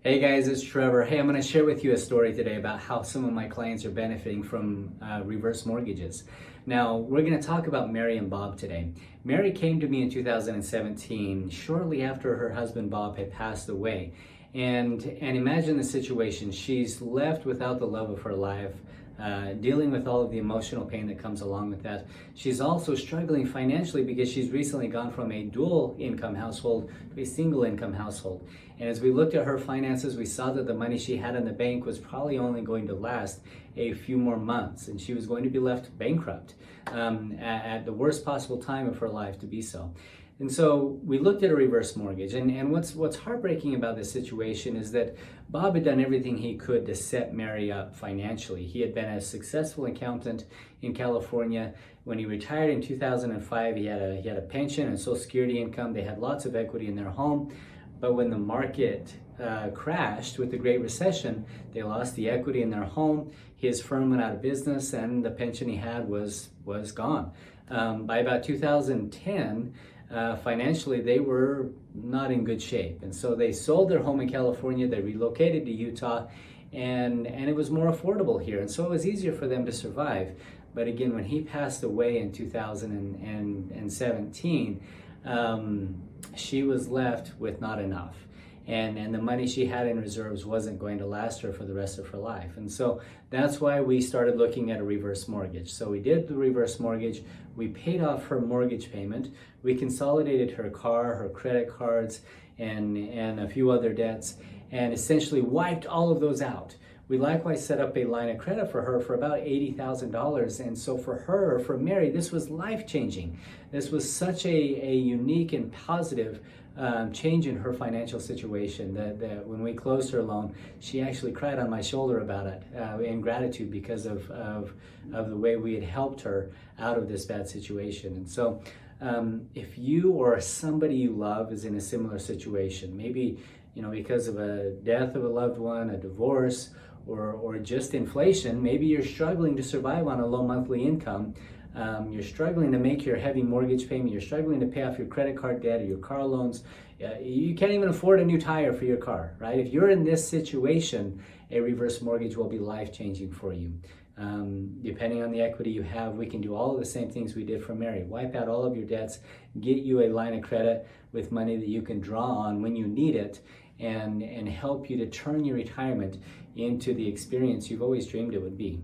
Hey guys, it's Trevor. Hey, I'm going to share with you a story today about how some of my clients are benefiting from reverse mortgages. Now, we're going to talk about Mary and Bob today. Mary came to me in 2017, shortly after her husband Bob had passed away. And imagine the situation. She's left without the love of her life, dealing with all of the emotional pain that comes along with that. She's also struggling financially because she's recently gone from a dual income household to a single income household. And as we looked at her finances, we saw that the money she had in the bank was probably only going to last a few more months, and she was going to be left bankrupt at the worst possible time of her life to be so. And so we looked at a reverse mortgage, and what's heartbreaking about this situation is that Bob had done everything he could to set Mary up financially. He had been a successful accountant in California. When he retired in 2005, he had a pension and Social Security income. They had lots of equity in their home. But when the market crashed with the Great Recession, they lost the equity in their home. His firm went out of business, and the pension he had was gone. By about 2010, financially, they were not in good shape. And so they sold their home in California, they relocated to Utah, and it was more affordable here. And so it was easier for them to survive. But again, when he passed away in 2017, she was left with not enough. And the money she had in reserves wasn't going to last her for the rest of her life. And so that's why we started looking at a reverse mortgage. So we did the reverse mortgage. We paid off her mortgage payment. We consolidated her car, her credit cards, and a few other debts, and essentially wiped all of those out. We likewise set up a line of credit for her for about $80,000. And so for Mary, this was life-changing. This was such a unique and positive change in her financial situation that when we closed her loan, she actually cried on my shoulder about it in gratitude because of the way we had helped her out of this bad situation. And so if you or somebody you love is in a similar situation, maybe because of a death of a loved one, a divorce, or just inflation, maybe you're struggling to survive on a low monthly income. You're struggling to make your heavy mortgage payment. You're struggling to pay off your credit card debt or your car loans. You can't even afford a new tire for your car, right? If you're in this situation, a reverse mortgage will be life-changing for you. Depending on the equity you have, we can do all of the same things we did for Mary. Wipe out all of your debts, get you a line of credit with money that you can draw on when you need it, and help you to turn your retirement into the experience you've always dreamed it would be.